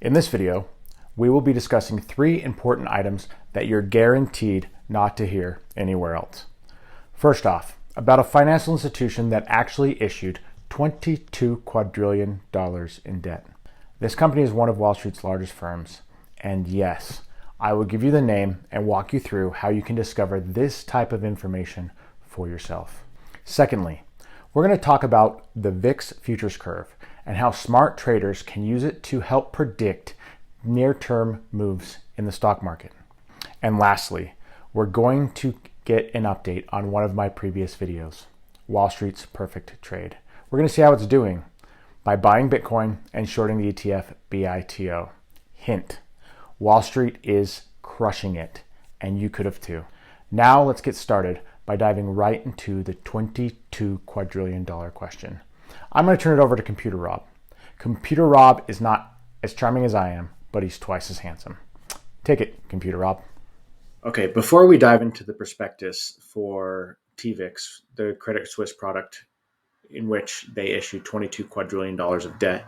In this video, we will be discussing 3 important items that you're guaranteed not to hear anywhere else. First off, about a financial institution that actually issued $22 quadrillion in debt. This company is one of Wall Street's largest firms, and yes, I will give you the name and walk you through how you can discover this type of information for yourself. Secondly, we're going to talk about the VIX futures curve and how smart traders can use it to help predict near-term moves in the stock market. And lastly, we're going to get an update on one of my previous videos, Wall Street's Perfect Trade. We're going to see how it's doing by buying Bitcoin and shorting the ETF BITO. Hint, Wall Street is crushing it, and you could have too. Now let's get started by diving right into the $22 quadrillion question. I'm going to turn it over to Computer Rob. Computer Rob is not as charming as I am, but he's twice as handsome. Take it, Computer Rob. Okay, before we dive into the prospectus for TVIX, the Credit Suisse product in which they issued $22 quadrillion of debt,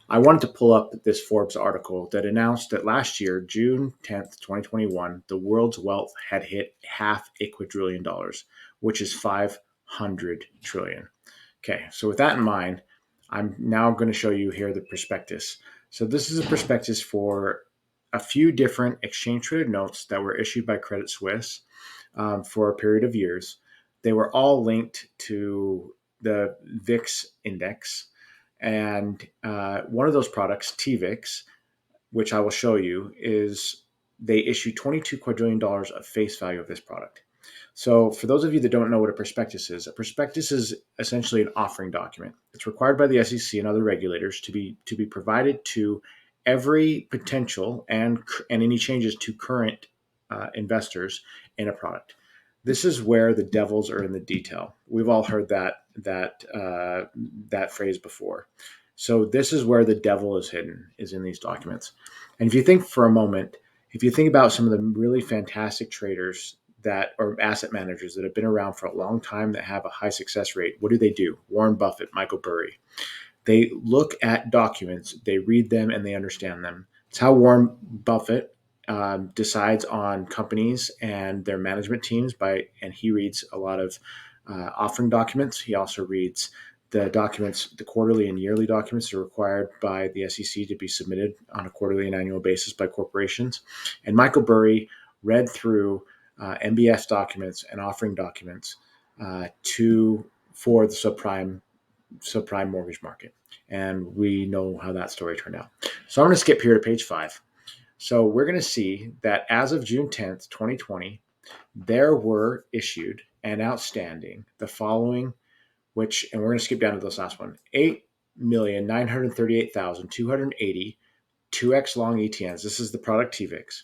I wanted to pull up this Forbes article that announced that last year, June 10th, 2021, the world's wealth had hit $500 billion, which is 500 trillion. Okay, so with that in mind, I'm now going to show you here the prospectus. So this is a prospectus for a few different exchange-traded notes that were issued by Credit Suisse for a period of years. They were all linked to the VIX index. And one of those products, TVIX, which I will show you, is they issue $22 quadrillion of face value of this product. So for those of you that don't know what a prospectus is essentially an offering document. It's required by the SEC and other regulators to be provided to every potential and any changes to current investors in a product. This is where the devils are in the detail. We've all heard that phrase before. So this is where the devil is hidden, is in these documents. And if you think for a moment, if you think about some of the really fantastic traders or asset managers that have been around for a long time that have a high success rate, what do? Warren Buffett, Michael Burry. They look at documents, they read them, and they understand them. It's how Warren Buffett decides on companies and their management teams and he reads a lot of offering documents. He also reads the documents, the quarterly and yearly documents are required by the SEC to be submitted on a quarterly and annual basis by corporations. And Michael Burry read through MBS documents and offering documents for the subprime mortgage market. And we know how that story turned out. So I'm going to skip here to page 5. So we're going to see that as of June 10th, 2020, there were issued and outstanding the following, and we're going to skip down to this last one, 8,938,280 2x long ETNs. This is the product TVIX.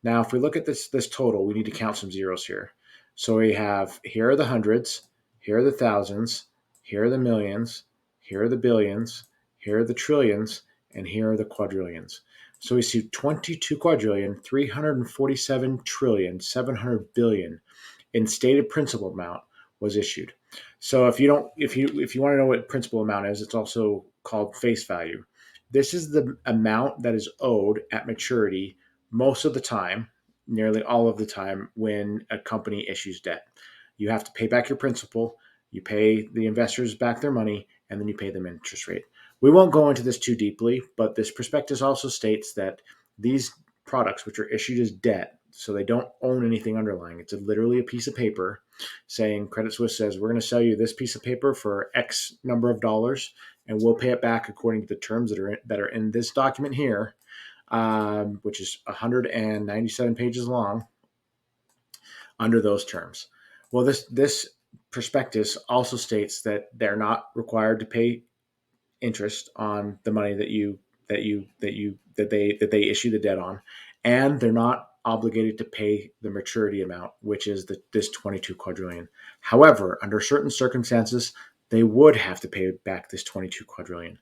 Now, if we look at this total, we need to count some zeros here. So here are the hundreds, here are the thousands, here are the millions, here are the billions, here are the trillions, and here are the quadrillions. So we see 22 quadrillion, 347 trillion, 700 billion in stated principal amount was issued. So if you want to know what principal amount is, it's also called face value. This is the amount that is owed at maturity most of the time, nearly all of the time, when a company issues debt. You have to pay back your principal, you pay the investors back their money, and then you pay them interest rate. We won't go into this too deeply, but this prospectus also states that these products, which are issued as debt, so they don't own anything underlying. It's literally a piece of paper saying, Credit Suisse says, we're going to sell you this piece of paper for X number of dollars, and we'll pay it back according to the terms that are in this document here, which is 197 pages long, under those terms. Well, this prospectus also states that they're not required to pay interest on the money that they issue the debt on, and they're not obligated to pay the maturity amount, which is this 22 quadrillion. However, under certain circumstances, they would have to pay back this 22 quadrillion.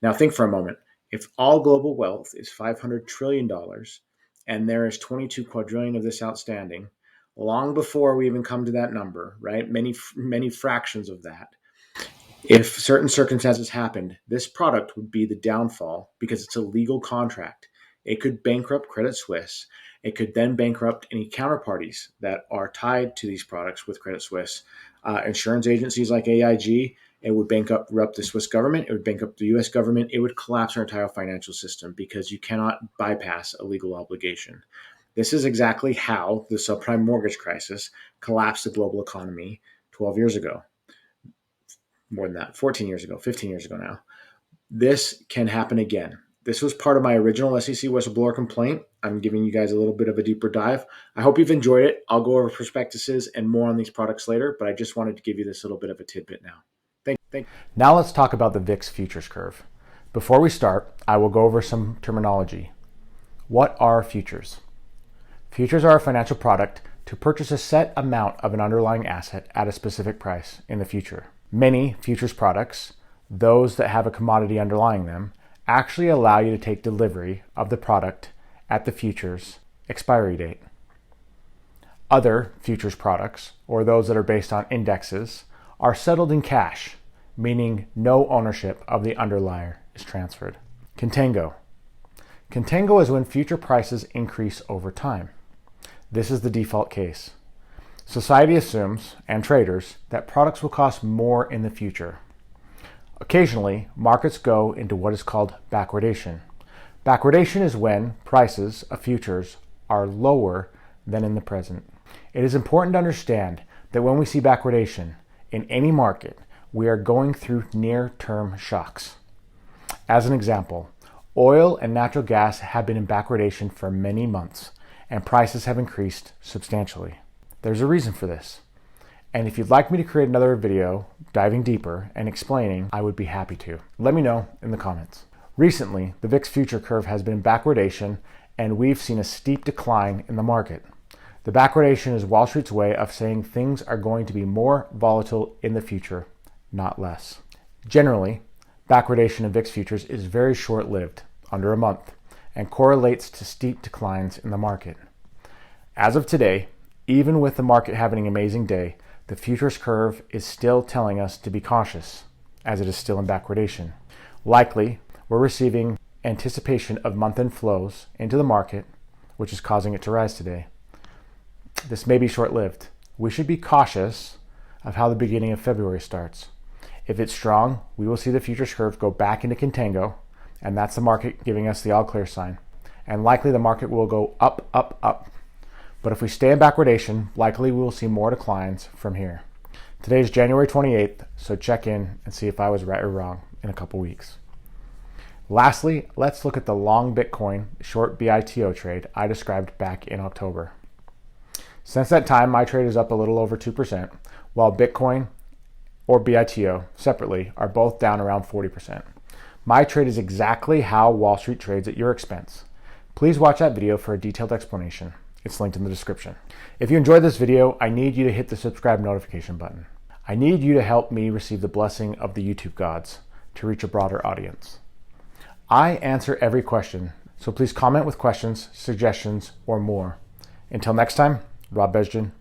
Now, think for a moment. If all global wealth is $500 trillion and there is 22 quadrillion of this outstanding, long before we even come to that number, right? Many fractions of that. If certain circumstances happened, this product would be the downfall because it's a legal contract. It could bankrupt Credit Suisse. It could then bankrupt any counterparties that are tied to these products with Credit Suisse. Insurance agencies like AIG, it would bankrupt the Swiss government. It would bankrupt the US government. It would collapse our entire financial system because you cannot bypass a legal obligation. This is exactly how the subprime mortgage crisis collapsed the global economy 12 years ago. More than that, 14 years ago, 15 years ago now. This can happen again. This was part of my original SEC whistleblower complaint. I'm giving you guys a little bit of a deeper dive. I hope you've enjoyed it. I'll go over prospectuses and more on these products later, but I just wanted to give you this little bit of a tidbit now. Thank you. Now let's talk about the VIX futures curve. Before we start, I will go over some terminology. What are futures? Futures are a financial product to purchase a set amount of an underlying asset at a specific price in the future. Many futures products, those that have a commodity underlying them, actually allow you to take delivery of the product at the futures expiry date. Other futures products, or those that are based on indexes, are settled in cash, meaning no ownership of the underlier is transferred. Contango. Contango is when future prices increase over time. This is the default case. Society assumes, and traders, that products will cost more in the future. Occasionally, markets go into what is called backwardation. Backwardation is when prices of futures are lower than in the present. It is important to understand that when we see backwardation in any market, we are going through near-term shocks. As an example, oil and natural gas have been in backwardation for many months, and prices have increased substantially. There's a reason for this. And if you'd like me to create another video diving deeper and explaining, I would be happy to. Let me know in the comments. Recently, the VIX future curve has been in backwardation and we've seen a steep decline in the market. The backwardation is Wall Street's way of saying things are going to be more volatile in the future, not less. Generally, backwardation in VIX futures is very short-lived, under a month, and correlates to steep declines in the market. As of today, even with the market having an amazing day, the futures curve is still telling us to be cautious, as it is still in backwardation. Likely, we're receiving anticipation of month-end flows into the market, which is causing it to rise today. This may be short-lived. We should be cautious of how the beginning of February starts. If it's strong, we will see the futures curve go back into contango, and that's the market giving us the all clear sign. And likely the market will go up, up, up. But if we stay in backwardation, likely we will see more declines from here. Today is January 28th, so check in and see if I was right or wrong in a couple weeks. Lastly, let's look at the long Bitcoin short BITO trade I described back in October. Since that time, my trade is up a little over 2%, while Bitcoin or BITO separately are both down around 40%. My trade is exactly how Wall Street trades at your expense. Please watch that video for a detailed explanation. It's linked in the description. If you enjoyed this video, I need you to hit the subscribe notification button. I need you to help me receive the blessing of the YouTube gods to reach a broader audience. I answer every question, so please comment with questions, suggestions, or more. Until next time, Rob Bezdjian,